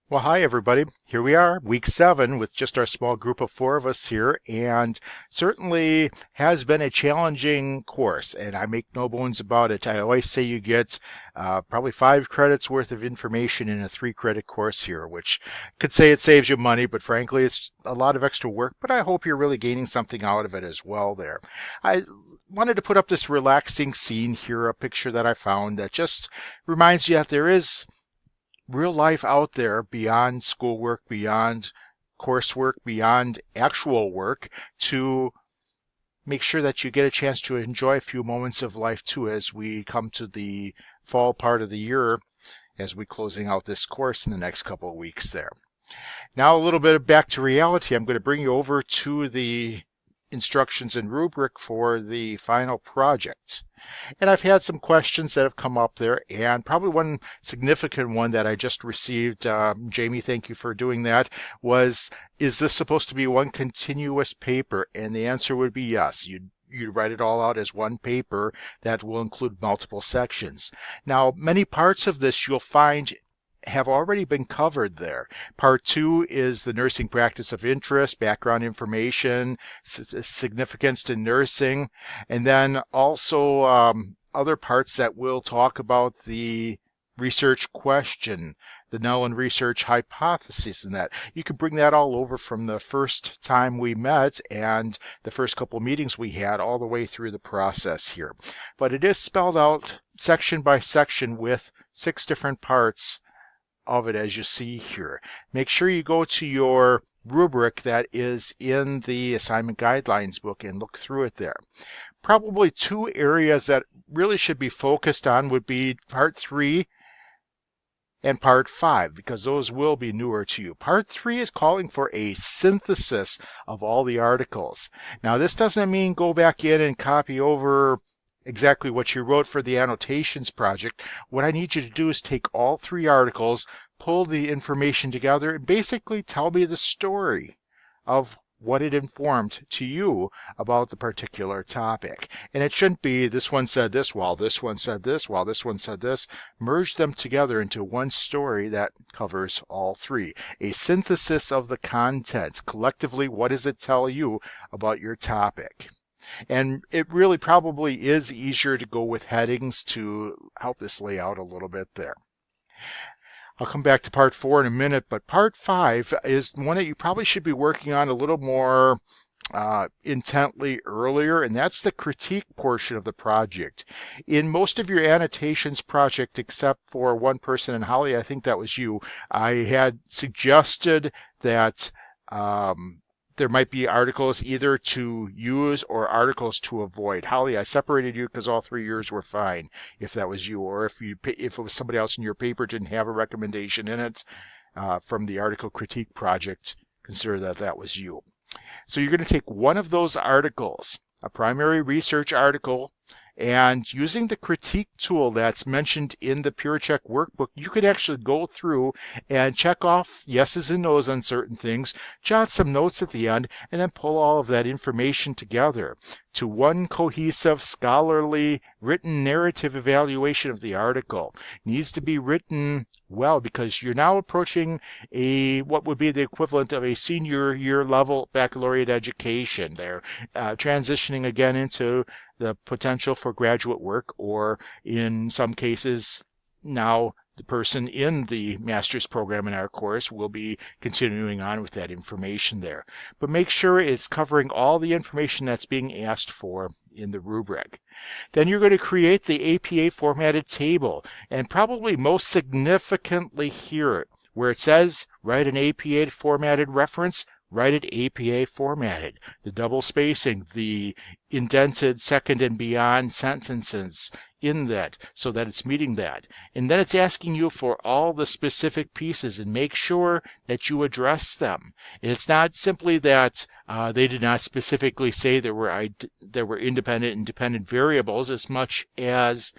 Well, hi everybody. Here we are, week 7, with just our small group of 4 of us here, and certainly has been a challenging course, and I make no bones about it. I always say you get probably 5 credits worth of information in a 3-credit course here, which could say it saves you money, but frankly, it's a lot of extra work, but I hope you're really gaining something out of it as well there. I wanted to put up this relaxing scene here, a picture that I found that just reminds you that there is real life out there beyond schoolwork, beyond coursework, beyond actual work, to make sure that you get a chance to enjoy a few moments of life too as we come to the fall part of the year, as we closing out this course in the next couple of weeks there. Now a little bit back to reality. I'm going to bring you over to the instructions in Rubric for the final project. And I've had some questions that have come up there, and probably one significant one that I just received, Jamie, thank you for doing that, was, is this supposed to be one continuous paper? And the answer would be yes. You'd write it all out as one paper that will include multiple sections. Now, many parts of this you'll find have already been covered there. Part 2 is the nursing practice of interest, background information, significance to nursing, and then also other parts that will talk about the research question, the null and research hypothesis, and that. You can bring that all over from the first time we met and the first couple of meetings we had all the way through the process here. But it is spelled out section by section with 6 different parts of it, as you see here. Make sure you go to your rubric that is in the assignment guidelines book and look through it there. Probably 2 areas that really should be focused on would be part 3 and part 5, because those will be newer to you. Part 3 is calling for a synthesis of all the articles. Now, this doesn't mean go back in and copy over exactly what you wrote for the annotations project. What I need you to do is take all 3 articles, pull the information together, and basically tell me the story of what it informed to you about the particular topic. And it shouldn't be this one said this while this one said this while this one said this. Merge them together into one story that covers all 3. A synthesis of the content. Collectively, what does it tell you about your topic? And it really probably is easier to go with headings to help this lay out a little bit there. I'll come back to part 4 in a minute, but part 5 is one that you probably should be working on a little more intently earlier, and that's the critique portion of the project. In most of your annotations project, except for one person, and Holly, I think that was you, I had suggested that there might be articles either to use or articles to avoid. Holly, I separated you because all 3 years were fine, if that was you, or if it was somebody else in your paper didn't have a recommendation in it from the article critique project, consider that that was you. So you're going to take one of those articles, a primary research article, and using the critique tool that's mentioned in the PureCheck workbook, you could actually go through and check off yeses and nos on certain things, jot some notes at the end, and then pull all of that information together to one cohesive, scholarly, written narrative evaluation of the article. It needs to be written well, because you're now approaching what would be the equivalent of a senior year level baccalaureate education. They're transitioning again into the potential for graduate work, or in some cases now the person in the master's program in our course will be continuing on with that information there. But make sure it's covering all the information that's being asked for in the rubric. Then you're going to create the APA formatted table, and probably most significantly here, where it says write an APA formatted reference, write it APA formatted. The double spacing, the indented second and beyond sentences in that, so that it's meeting that. And then it's asking you for all the specific pieces, and make sure that you address them. It's not simply that they did not specifically say there were independent and dependent variables, as much as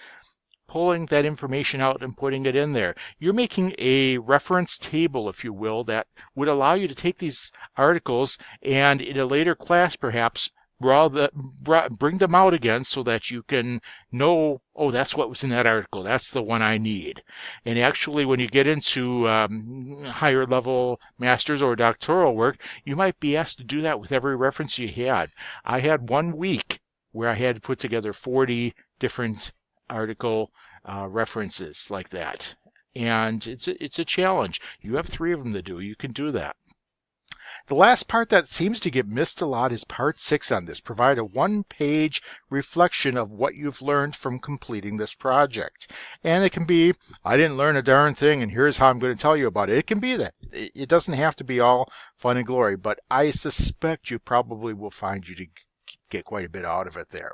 pulling that information out and putting it in there. You're making a reference table, if you will, that would allow you to take these articles and in a later class perhaps bring them out again so that you can know, oh, that's what was in that article. That's the one I need. And actually, when you get into higher level master's or doctoral work, you might be asked to do that with every reference you had. I had 1 week where I had to put together 40 different article references like that. And it's a challenge. You have 3 of them to do. You can do that. The last part that seems to get missed a lot is part 6 on this. Provide a 1-page reflection of what you've learned from completing this project. And it can be, I didn't learn a darn thing and here's how I'm going to tell you about it. It can be that. It doesn't have to be all fun and glory, but I suspect you probably will find you to get quite a bit out of it there.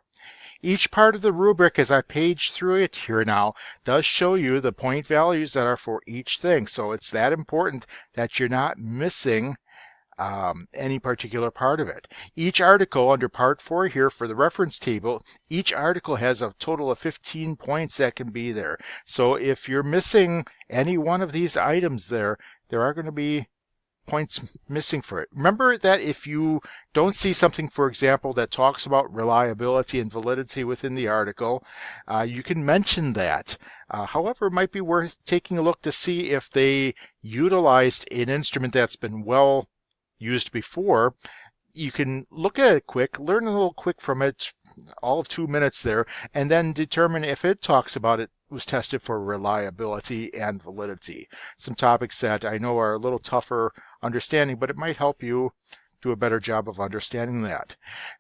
Each part of the rubric, as I page through it here now, does show you the point values that are for each thing. So it's that important that you're not missing any particular part of it. Each article under part 4 here for the reference table, each article has a total of 15 points that can be there. So if you're missing any one of these items there are going to be points missing for it. Remember that if you don't see something, for example, that talks about reliability and validity within the article, you can mention that. However, it might be worth taking a look to see if they utilized an instrument that's been well used before. You can look at it quick, learn a little quick from it, all of 2 minutes there, and then determine if it talks about it was tested for reliability and validity. Some topics that I know are a little tougher understanding, but it might help you do a better job of understanding that.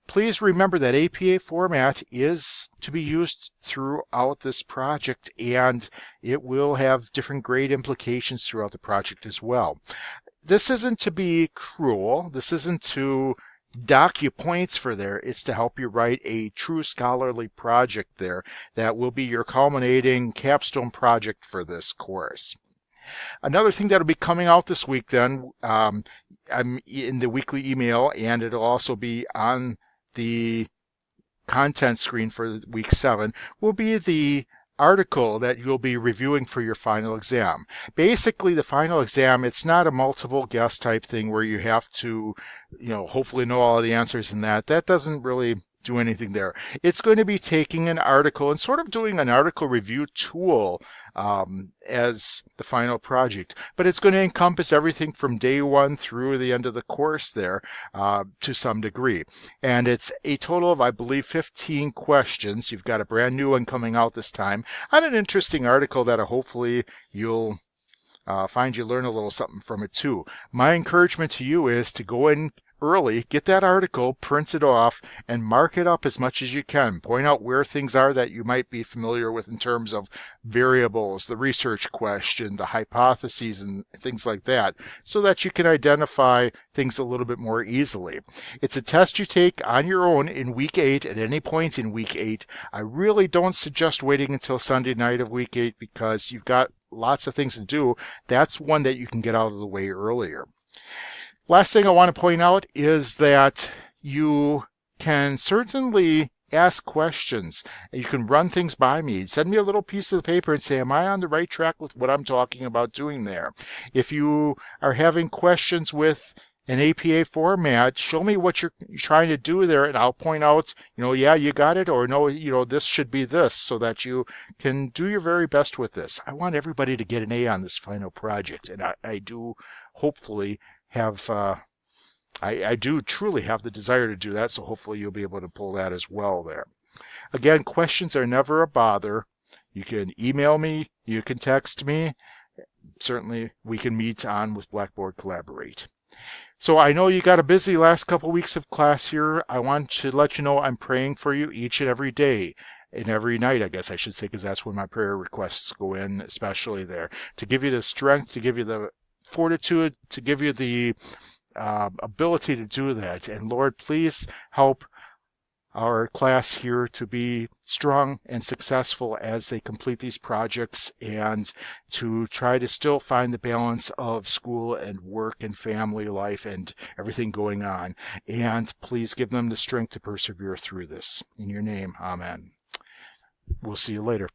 Please remember that APA format is to be used throughout this project, and it will have different grade implications throughout the project as well. This isn't to be cruel. This isn't to dock you points for there. It's to help you write a true scholarly project there that will be your culminating capstone project for this course. Another thing that will be coming out this week then, I'm in the weekly email, and it'll also be on the content screen for week 7, will be the article that you'll be reviewing for your final exam. Basically, the final exam, it's not a multiple guess type thing where you have to, hopefully know all the answers in that. That doesn't really do anything there. It's going to be taking an article and sort of doing an article review tool as the final project. But it's going to encompass everything from day 1 through the end of the course there to some degree. And it's a total of, I believe, 15 questions. You've got a brand new one coming out this time on an interesting article that hopefully you'll find you learn a little something from it too. My encouragement to you is to go in early, get that article, print it off, and mark it up as much as you can. Point out where things are that you might be familiar with in terms of variables, the research question, the hypotheses, and things like that, so that you can identify things a little bit more easily. It's a test you take on your own in week 8, at any point in week 8. I really don't suggest waiting until Sunday night of week 8 because you've got lots of things to do. That's one that you can get out of the way earlier. Last thing I want to point out is that you can certainly ask questions. You can run things by me. Send me a little piece of the paper and say, am I on the right track with what I'm talking about doing there? If you are having questions with an APA format, show me what you're trying to do there, and I'll point out, yeah, you got it, or no, this should be this, so that you can do your very best with this. I want everybody to get an A on this final project, and I do hopefully have, I do truly have the desire to do that, so hopefully you'll be able to pull that as well there. Again, questions are never a bother. You can email me, you can text me. Certainly we can meet on with Blackboard Collaborate. So I know you got a busy last couple weeks of class here. I want to let you know I'm praying for you each and every day. And every night, I guess I should say, because that's when my prayer requests go in, especially there, to give you the strength, to give you the fortitude, to give you the ability to do that. And Lord, please help our class here to be strong and successful as they complete these projects, and to try to still find the balance of school and work and family life and everything going on. And please give them the strength to persevere through this. In your name, amen. We'll see you later.